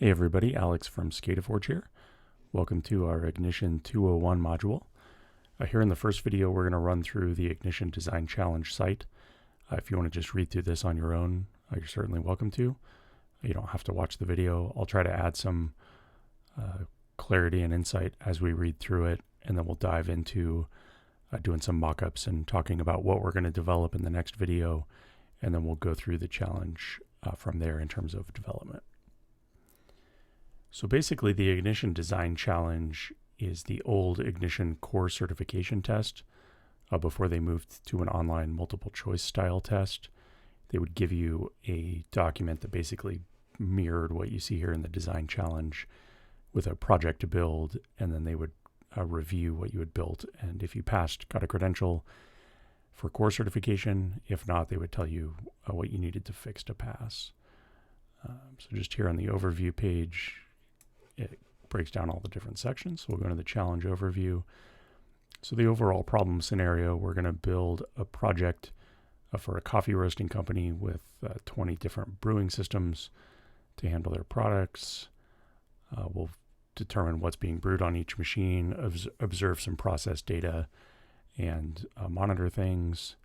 Hey everybody, Alex from SCADA Forge here. Welcome to our Ignition 201 module. Here in the first video, we're going to run through the Ignition Design Challenge site. If you want to just read through this on your own, you're certainly welcome to. You don't have to watch the video. I'll try to add some clarity and insight as we read through it, and then we'll dive into doing some mock-ups and talking about what we're going to develop in the next video, and then we'll go through the challenge from there in terms of development. So basically, the Ignition Design Challenge is the old Ignition core certification test. Before they moved to an online multiple choice style test, they would give you a document that basically mirrored what you see here in the Design Challenge with a project to build, and then they would review what you had built. And if you passed, got a credential for core certification. If not, they would tell you what you needed to fix to pass. So just here on the overview page, it breaks down all the different sections. So we'll go into the challenge overview. So the overall problem scenario, we're going to build a project for a coffee roasting company with 20 different brewing systems to handle their products. We'll determine what's being brewed on each machine, observe some process data, and monitor things,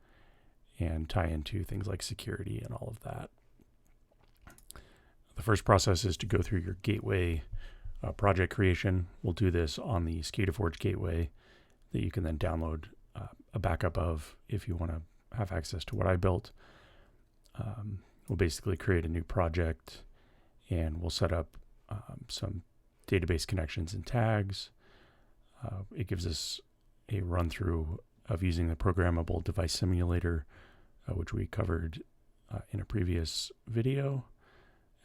and tie into things like security and all of that. The first process is to go through your gateway project creation. We'll do this on the SCADA Forge gateway that you can then download a backup of if you want to have access to what I built. We'll basically create a new project, and we'll set up some database connections and tags. It gives us a run through of using the programmable device simulator, which we covered in a previous video,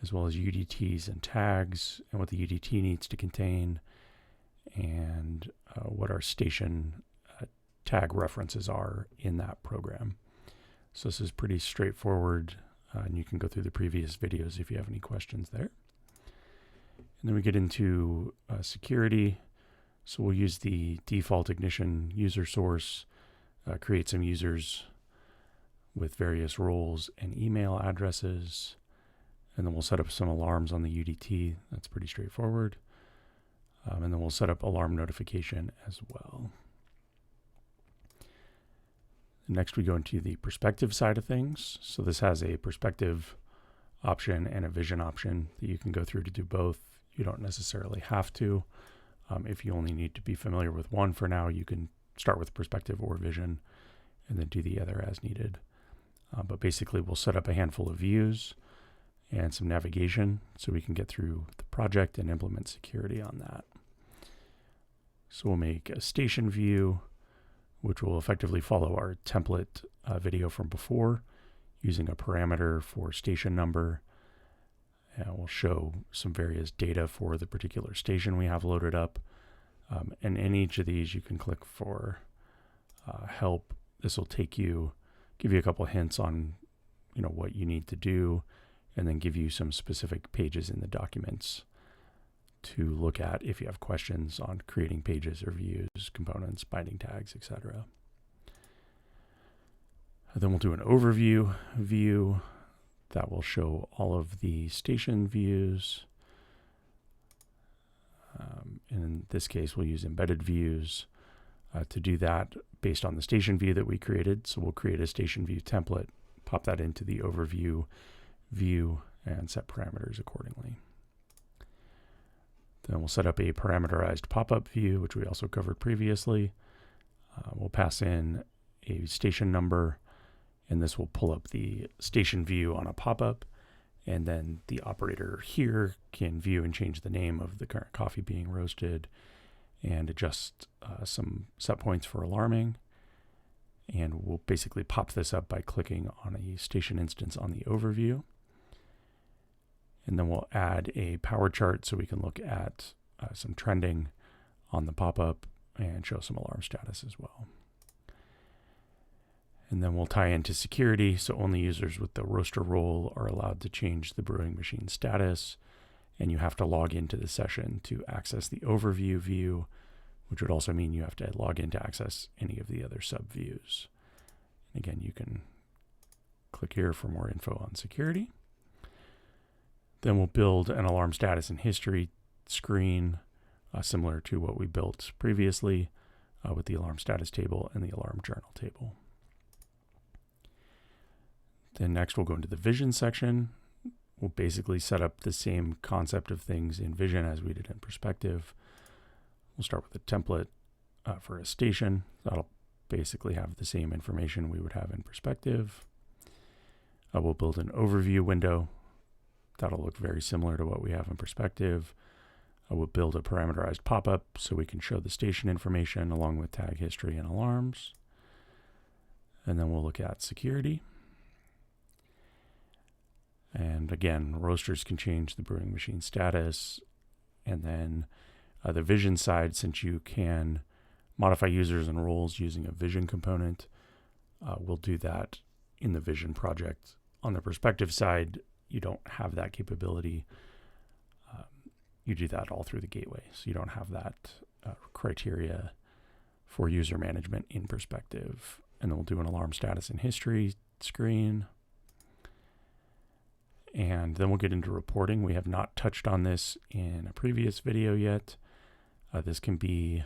as well as UDTs and tags, and what the UDT needs to contain, and what our station tag references are in that program. So this is pretty straightforward, and you can go through the previous videos if you have any questions there. And then we get into security. So we'll use the default Ignition user source, create some users with various roles and email addresses, and then we'll set up some alarms on the UDT. That's pretty straightforward. And then we'll set up alarm notification as well. Next, we go into the perspective side of things. So this has a perspective option and a vision option that you can go through to do both. You don't necessarily have to. If you only need to be familiar with one for now, you can start with perspective or vision and then do the other as needed. But basically, we'll set up a handful of views and some navigation so we can get through the project and implement security on that. So we'll make a station view, which will effectively follow our template video from before, using a parameter for station number. And we'll show some various data for the particular station we have loaded up. And in each of these, you can click for help. This will give you a couple of hints on what you need to do, and then give you some specific pages in the documents to look at if you have questions on creating pages or views, components, binding tags, etc. Then we'll do an overview view that will show all of the station views. And in this case, we'll use embedded views to do that based on the station view that we created. So we'll create a station view template, pop that into the overview view, and set parameters accordingly. Then we'll set up a parameterized pop-up view, which we also covered previously. We'll pass in a station number, and this will pull up the station view on a pop-up, and then the operator here can view and change the name of the current coffee being roasted and adjust some set points for alarming. And we'll basically pop this up by clicking on a station instance on the overview. And then we'll add a power chart so we can look at some trending on the pop-up and show some alarm status as well. And then we'll tie into security, so only users with the roaster role are allowed to change the brewing machine status, and you have to log into the session to access the overview view, which would also mean you have to log in to access any of the other sub-views. And again, you can click here for more info on security. Then we'll build an alarm status and history screen, similar to what we built previously with the alarm status table and the alarm journal table. Then next we'll go into the vision section. We'll basically set up the same concept of things in vision as we did in perspective. We'll start with a template for a station. That'll basically have the same information we would have in perspective. We'll build an overview window. That'll look very similar to what we have in perspective. We'll build a parameterized pop-up so we can show the station information along with tag history and alarms. And then we'll look at security. And again, roasters can change the brewing machine status. And then the vision side, since you can modify users and roles using a vision component, we'll do that in the vision project. On the perspective side, you don't have that capability. You do that all through the gateway. So you don't have that criteria for user management in perspective. And then we'll do an alarm status and history screen. And then we'll get into reporting. We have not touched on this in a previous video yet. This can be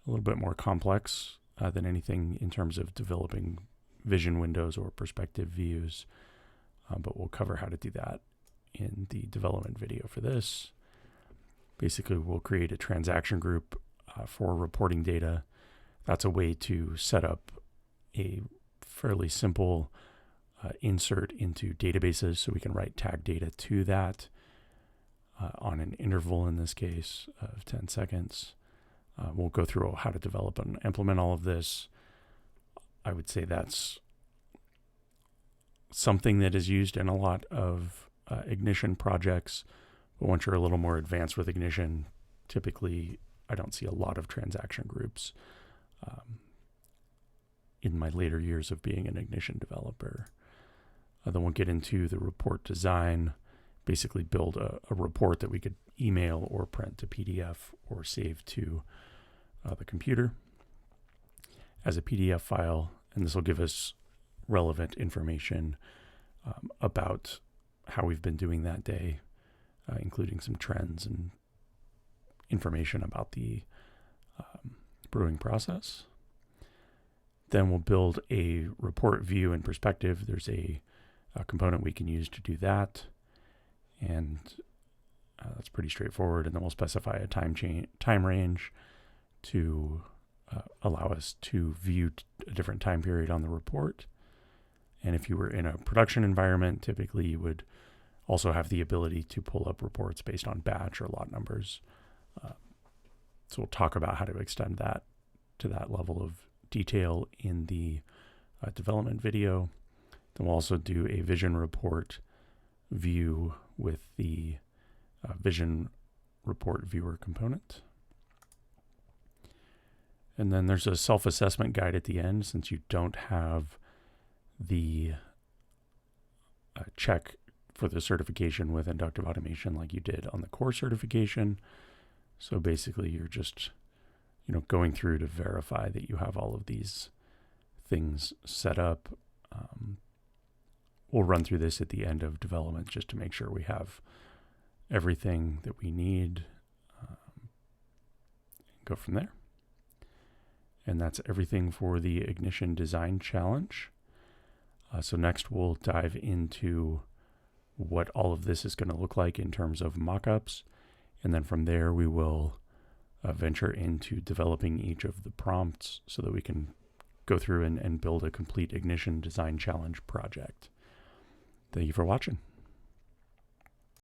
a little bit more complex than anything in terms of developing vision windows or perspective views. But we'll cover how to do that in the development video for this. Basically, we'll create a transaction group for reporting data. That's a way to set up a fairly simple insert into databases so we can write tag data to that on an interval, in this case, of 10 seconds. We'll go through how to develop and implement all of this. I would say that's something that is used in a lot of Ignition projects. But once you're a little more advanced with Ignition, typically I don't see a lot of transaction groups in my later years of being an Ignition developer. Then we'll get into the report design, basically build a report that we could email or print to PDF or save to the computer as a PDF file. And this will give us relevant information about how we've been doing that day, including some trends and information about the brewing process. Then we'll build a report view in perspective. There's a component we can use to do that. And that's pretty straightforward. And then we'll specify a time range to allow us to view a different time period on the report. And if you were in a production environment, typically you would also have the ability to pull up reports based on batch or lot numbers. So we'll talk about how to extend that to that level of detail in the development video. Then we'll also do a vision report view with the vision report viewer component. And then there's a self-assessment guide at the end, since you don't have the check for the certification with inductive automation like you did on the core certification. So basically you're just, going through to verify that you have all of these things set up. We'll run through this at the end of development just to make sure we have everything that we need. Go from there. And that's everything for the Ignition Design Challenge. So next we'll dive into what all of this is going to look like in terms of mock-ups. And then from there we will venture into developing each of the prompts so that we can go through and build a complete Ignition Design Challenge project. Thank you for watching.